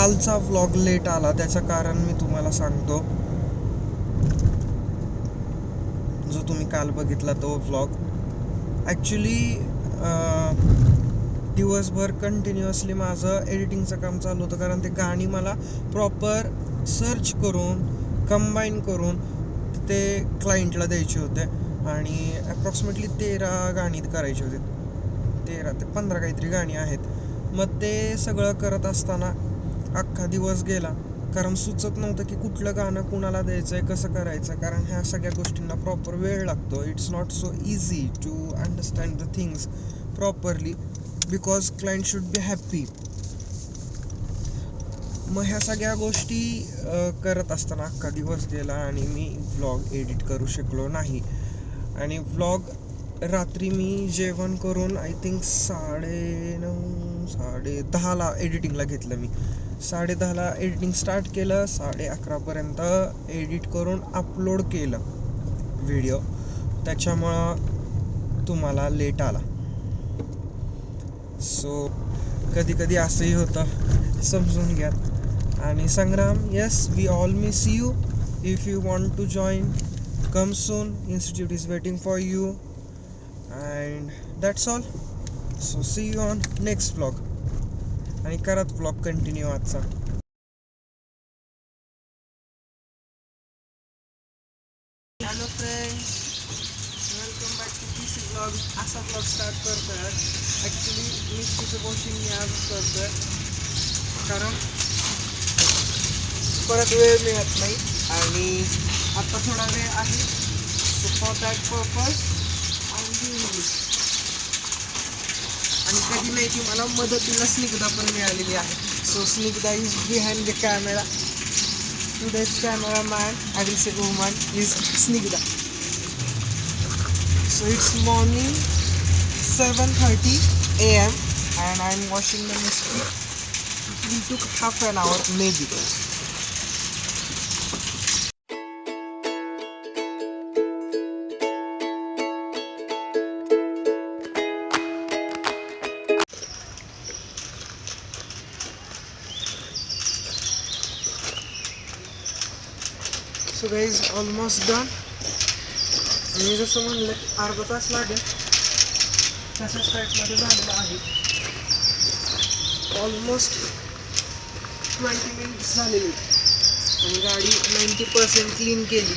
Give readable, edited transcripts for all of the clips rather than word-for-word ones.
कालचा vlog late आला त्याचं कारण मी तुम्हाला सांगतो. जो तुम्ही काल बघितला तो व्लॉग ॲक्च्युली दिवसभर कंटिन्युअसली माझं एडिटिंगचं काम चालू होतं, कारण ते गाणी मला प्रॉपर सर्च करून कंबाईन करून ते क्लायंटला द्यायचे होते आणि ॲप्रॉक्सिमेटली 13 गाणी करायची होती. 13 ते 15 काहीतरी गाणी आहेत. मग ते सगळं करत असताना अख्खा दिवस गेला, कारण सुचत नव्हतं की कुठलं गाणं कुणाला द्यायचं आहे, कसं करायचं, कारण ह्या सगळ्या गोष्टींना प्रॉपर वेळ लागतो. It's not so easy to understand the things properly because client should be happy. मग ह्या सगळ्या गोष्टी करत असताना अख्खा दिवस गेला आणि मी व्लॉग एडिट करू शकलो नाही. आणि व्लॉग रात्री मी जेवण करून आय थिंक 9:30 10:30ला एडिटिंगला घेतलं. मी 10:30ला एडिटिंग स्टार्ट केलं, 11:30पर्यंत एडिट करून अपलोड केलं व्हिडिओ. त्याच्यामुळं तुम्हाला लेट आला. सो कधी कधी असंही होतं, समजून घ्या. आणि Sangram, yes we all miss you. If you want to join come soon, institute is waiting for you and that's all. So see you on next vlog. आणि करत व्लॉग कंटिन्यू आजचा. Hello friends, welcome back to P C vlog. असा vlog start करतो आहे. Actually मिस्टीचं washing मी आजच करतो आहे, कारण परत वेळ मिळत नाही आणि आता थोडा वेळ आहे. So for that purpose I am doing this. आणि कधी नाही की मला मदतीला स्निग्धा पण मिळालेली आहे. So Snigdha is behind the camera. Today's cameraman, I will say woman, is Snigdha. So it's morning 7:30 a.m. and I'm washing the mistri. It will took half an hour maybe. So guys, almost done. मी जसं म्हणलं अर्धा तास लागेल तशाच टाईपमध्ये झालेलं आहे. Almost 20 minutes झालेली आणि गाडी 90% क्लीन केली.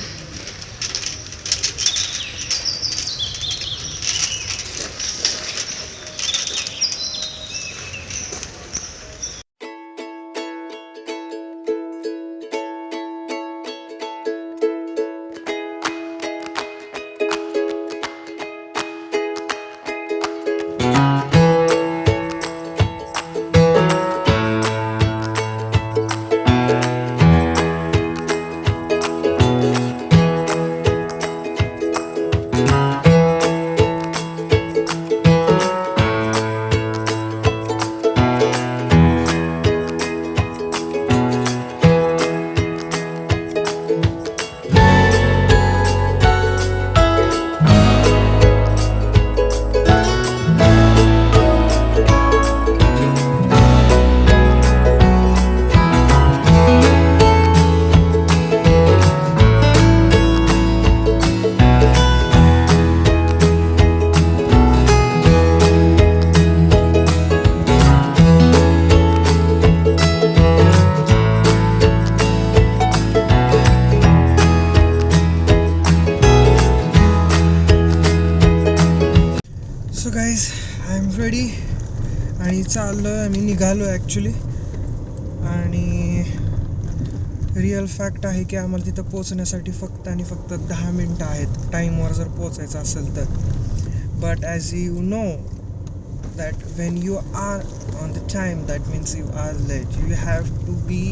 So guys, I am ready आणि चाललो आहे. आम्ही निघालो आहे ॲक्च्युली. आणि रिअल फॅक्ट आहे की आम्हाला तिथं पोचण्यासाठी फक्त आणि फक्त 10 मिनटं आहेत, टाईमवर जर पोचायचं असेल तर. But as you know that when you are on the time that means you are late. You have to be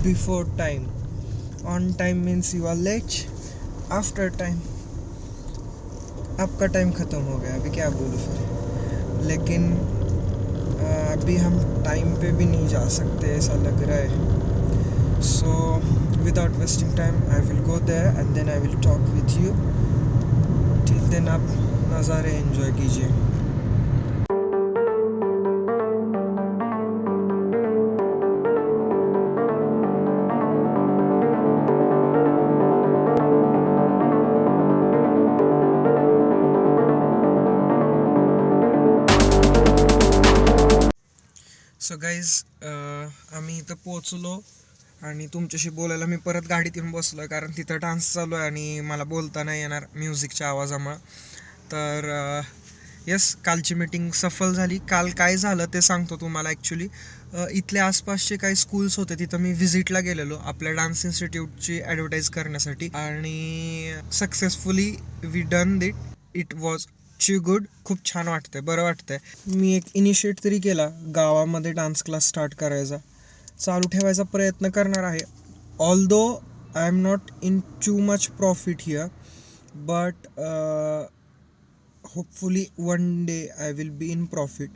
before time. On time means you are late. After time आपका टाइम ख़त्म हो गया. अभी क्या बोलूँ फिर. लेकिन अभी हम time पे भी नहीं जा सकते ऐसा लग रहा है. So without wasting time I will go there and then I will talk with you. Till then आप नज़ारे एंजॉय कीजिए. सो गाईज आम्ही इथं पोचलो आणि तुमच्याशी बोलायला मी परत गाडीत येऊन बसलो आहे, कारण तिथं डान्स चालू आहे आणि मला बोलता नाही येणार म्युझिकच्या आवाजामुळं. तर येस, कालची मीटिंग सफल झाली. काल काय झालं ते सांगतो तुम्हाला. ॲक्च्युली इथल्या आसपासचे काही स्कूल्स होते, तिथं मी व्हिजिटला गेलेलो आपल्या डान्स इन्स्टिट्यूटची ॲडव्हर्टाईज करण्यासाठी, आणि successfully we done it. It was good. खूप छान वाटतंय, बरं वाटतंय. मी एक इनिशिएट तरी केला गावामध्ये डान्स क्लास स्टार्ट करायचा, चालू ठेवायचा प्रयत्न करणार आहे. Although I am not in too much profit here, but hopefully one day I will be in profit.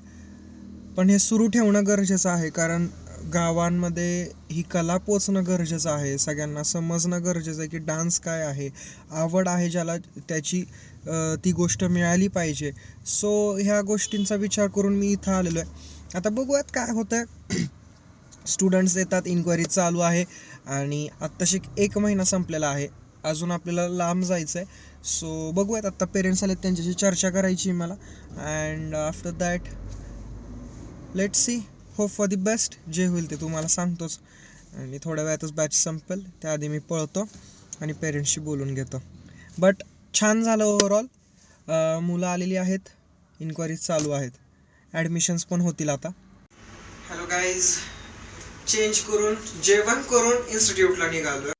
पण हे सुरू ठेवणं गरजेचं आहे, कारण गावांमध्ये ही कला पोचणं गरजेचं आहे, सगळ्यांना समजणं गरजेचं आहे की डान्स काय आहे. आवड आहे ज्याला, त्याची ती गोष्ट मिळाली पाहिजे. सो ह्या गोष्टींचा विचार करून मी इथं आलेलो आहे. आता बघूयात काय होतं आहे. स्टुडंट्स येतात, इन्क्वायरी चालू आहे, आणि आत्ताशी 1 महिना संपलेला आहे, अजून आपल्याला लांब जायचं आहे. सो बघूयात, आत्ता पेरेंट्स आलेत, त्यांच्याशी चर्चा करायची मला. And after that let's see, hope for the best. जे होईल ते तुम्हाला सांगतोच, आणि थोड्या वेळातच बॅच संपेल, त्याआधी मी पळतो आणि पेरेंट्सशी बोलून घेतो. बट छान झालं ओव्हरऑल. मुलं आलेली आहेत, इन्क्वायरीज चालू आहेत, ॲडमिशन्स पण होतील आता. हॅलो गाईज, चेंज करून जेवण करून इन्स्टिट्यूटला निघालो.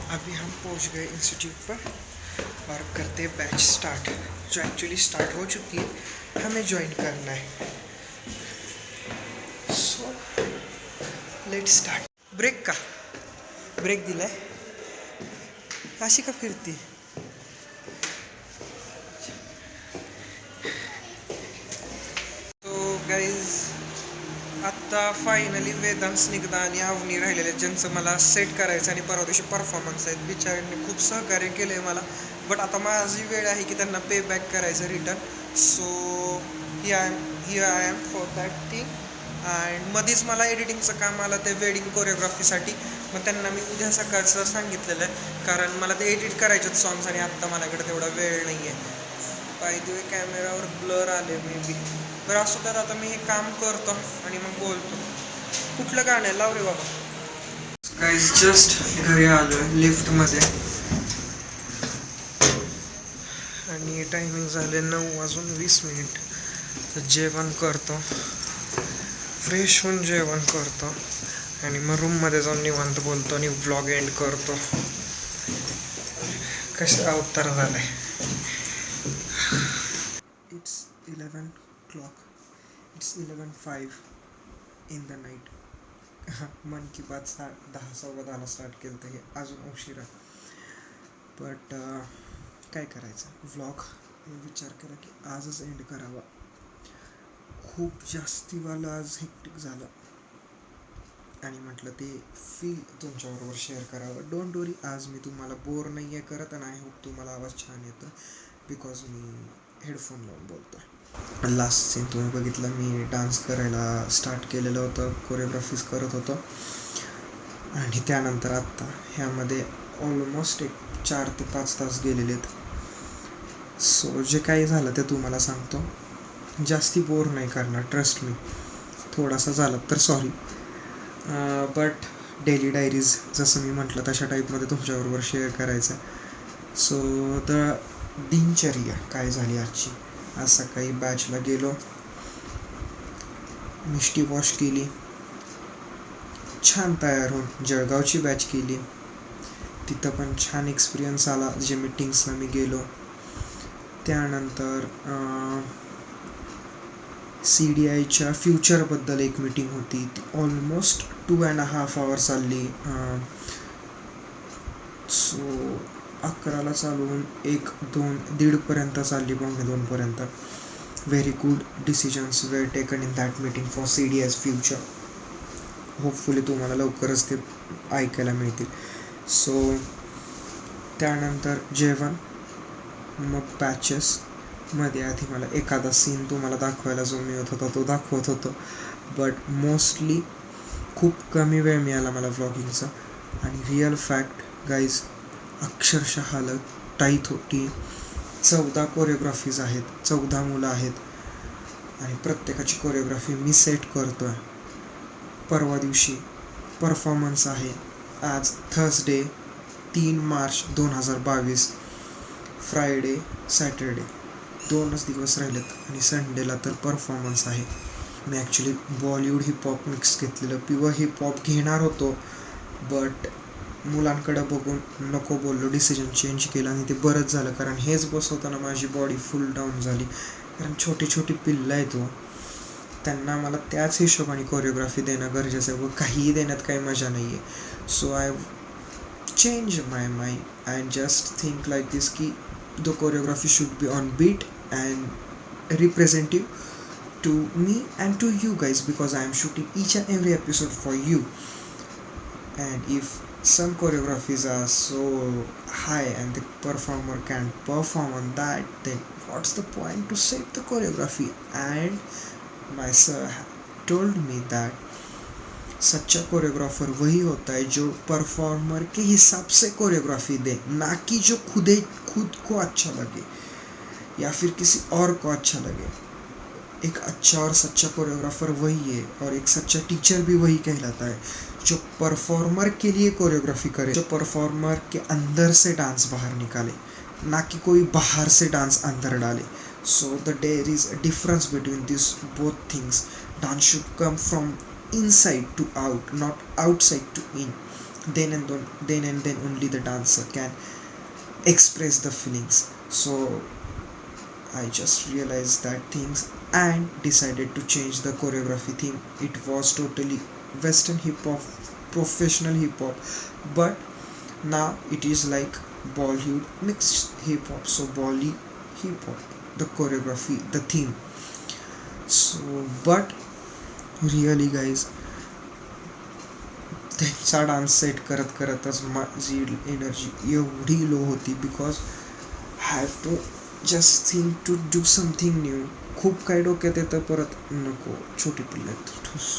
अभी हम पहुंच गए इंस्टीट्यूट पर और करते बैच स्टार्ट, जो एक्चुअली स्टार्ट हो चुकी है, हमें ज्वाइन करना है. So let start. ब्रेक दिलाय, अशी का फिरती. तो गाईज, आत्ता फायनली वेदांत, स्निग्धा आणि अवनी राहिलेले, ज्यांचं मला सेट करायचं आणि परवा दिवशी परफॉर्मन्स आहेत. बिचाऱ्यांनी खूप सहकार्य केलं आहे मला, बट आता माझी वेळ आहे की त्यांना पे बॅक करायचं return. So here I am for that thing. And मध्येच मला एडिटिंगचं काम आलं ते वेडिंग कोरिओग्राफीसाठी, मग त्यांना मी उद्या सकाळचं सांगितलेलं आहे, कारण मला ते एडिट करायचेत सॉंग्स, आणि आत्ता माझ्याकडे तेवढा वेळ नाही आहे. बाय द वे कॅमेरावर ब्लर आले मे बी. बरं असं तर आता मी हे काम करतो आणि मग बोलतो. कुठलं गाणं आहे, लाव रे बाबा. गाईज, जस्ट घरी आलो आहे लिफ्टमध्ये, आणि टायमिंग झाले 9:20. तर जेवण करतो, फ्रेश होऊन जेवण करतो, आणि मग रूममध्ये जाऊन निवांत बोलतो आणि व्लॉग एंड करतो. कसं अवतार झालाय. It's 11 o'clock. It's 11:05 in the night. मन की बात 10:15 स्टार्ट केलं तर हे अजून उशिरा, बट काय करायचं. व्लॉग विचार केला की आजच एंड करावा. खूप जास्तीवालं आज हेक्टिक झालं, आणि म्हटलं ते फील तुमच्याबरोबर शेअर करावं. डोंट वरी, आज मी तुम्हाला बोर नाही आहे करत, आणि आय होप तुम्हाला आवाज छान येतो, बिकॉज मी हेडफोन लावून बोलतो आहे. लास्ट सीन तुम्ही बघितलं, मी डान्स करायला स्टार्ट केलेलं होतं, कोरिओग्राफीज करत होतो, आणि त्यानंतर आत्ता ह्यामध्ये ऑलमोस्ट 4 ते 5 तास गेलेले आहेत. सो जे काही झालं ते तुम्हाला सांगतो. जास्ती बोर नाही करणार, ट्रस्ट मी. थोडासा झालं तर सॉरी, बट डेली डायरीज जसं मी म्हटलं तशा टाईपमध्ये तुमच्याबरोबर शेअर करायचं. सो द दिनचर्या काय झाली आजची. आज सकाळी बॅचला गेलो, मिष्टी वॉश केली, छान तयार होऊन जळगावची बॅच केली. तिथं पण छान एक्सपिरियन्स आला, जे मीटिंग्सला मी गेलो. त्यानंतर CDIच्या फ्युचरबद्दल एक मीटिंग होती, ती ऑलमोस्ट 2.5 hours चालली. सो 11ला चालवून 1-2-1:30 चालली, 1:45. Very good decisions where taken in that meeting for CDI's future. Hopefully तुम्हाला लवकरच ते ऐकायला मिळतील. सो त्यानंतर जेवण, मग बॅचेस. मध्ये आधी मला एखादा सीन तुम्हाला दाखवायला जो मिळत होता तो दाखवत होतो, बट मोस्टली खूप कमी वेळ मिळाला मला व्लॉगिंगचा. आणि रिअल फॅक्ट गाईज, अक्षरशः हालत टाईट होती. 14 कोरिओग्राफीज आहेत, 14 मुलं आहेत आणि प्रत्येकाची कोरिओग्राफी मी सेट करतोय. परवा दिवशी परफॉर्मन्स आहे. आज थर्सडे 3 मार्च 2022, फ्रायडे सॅटरडे 2च दिवस राहिलेत आणि संडेला तर परफॉर्मन्स आहे. मी ॲक्च्युली बॉलिवूड हिपहॉप मिक्स घेतलेलं, प्युअर हिपहॉप घेणार होतो बट मुलांकडे बघून नको बोललो, डिसिजन चेंज केला आणि ते बरंच झालं. कारण हेच बसवताना माझी बॉडी फुल डाऊन झाली. कारण छोटी छोटी पिल्लं आहेत हो, त्यांना मला त्याच हिशोबाने कोरिओग्राफी देणं गरजेचं आहे व काहीही देण्यात काही मजा नाही आहे. So I change my mind and just think like this की the choreography should be on beat and representative to me and to you guys, because I am shooting each and every episode for you. And if some choreographies are so high and the performer can perform on that, then what's the point to set the choreography? And my sir told me that सच्चा choreographer वही होता है जो performer के हिसाब से choreography दे, ना कि जो खुद को अच्छा लगे या फिर किसी और को अच्छा लगे. एक अच्छा और सच्चा कोरियोग्राफर वही है और एक सच्चा टीचर भी वही कहलाता है जो परफॉर्मर के लिए कोरियोग्राफी करे, जो परफॉर्मर के अंदर से डांस बाहर निकाले, ना कि कोई बाहर से डांस अंदर डाले. So there is a difference between this both things. Dance should come from inside to out, not outside to in. Then and then only the dancer can express the feelings. So I just realized that things and decided to change the choreography theme. It was totally western hip hop, professional hip hop, but now it is like Bollywood mixed hip hop. So Bolly hip hop, the choreography, the theme. So but really guys त्यांचा dance set करतच माझी energy एवढी low होती, because have to just think to do something new. खूप काही डोक्यात येतं, परत नको छोटी पिल्लं ठुस.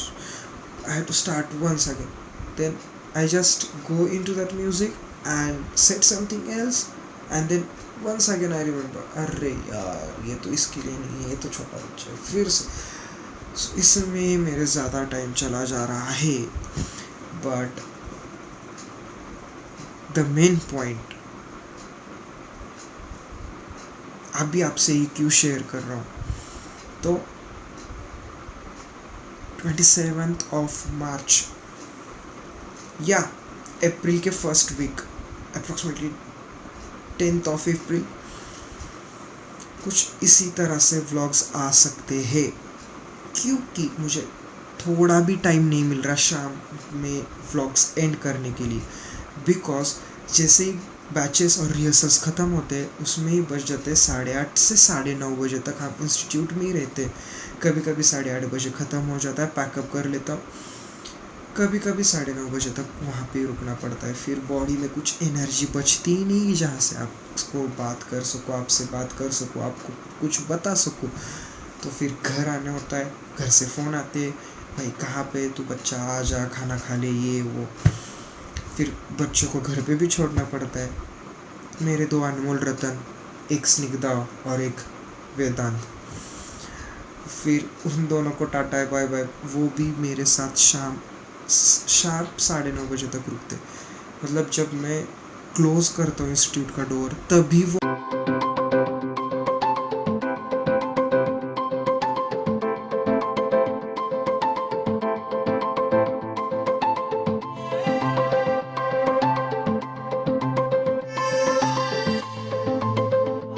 I have to start once again. Then I just go into that music and set something else and then once again I remember, अरे यार ये तो इसके लिए नहीं है, ये तो छोटा बच्चा है. फिर से इसमें मेरे ज़्यादा टाइम चला जा रहा है. बट द मेन पॉइंट अभी आपसे ही क्यों शेयर कर रहा हूँ, तो 27th of March या अप्रैल के first week, approximately 10th of April, कुछ इसी तरह से व्लॉग्स आ सकते हैं. क्योंकि मुझे थोड़ा भी टाइम नहीं मिल रहा शाम में व्लॉग्स एंड करने के लिए, बिकॉज जैसे ही बैचेस और रिहर्सल्स ख़त्म होते हैं उसमें ही बज जाते हैं 8:30 से 9:30 बजे तक. हम इंस्टीट्यूट में ही रहते हैं. कभी कभी 8:30 बजे ख़त्म हो जाता है, पैकअप कर लेता हूँ. कभी कभी 9:30 बजे तक वहाँ पे रुकना पड़ता है. फिर बॉडी में कुछ एनर्जी बचती ही नहीं जहाँ से आपको बात कर सको, आपसे बात कर सको, आपको कुछ बता सको. तो फिर घर आना होता है, घर से फ़ोन आते, भाई कहाँ पे तू, बच्चा आ जा, खाना खा ले, ये वो. फिर बच्चों को घर पे भी छोड़ना पड़ता है. मेरे 2 अनमोल रतन, एक स्निग्धा और एक वेदांत, फिर उन दोनों को टाटा बाय बाय. वो भी मेरे साथ शार्प 9:30 बजे तक रुकते. मतलब जब मैं क्लोज़ करता हूँ इंस्टीट्यूट का डोर तभी वो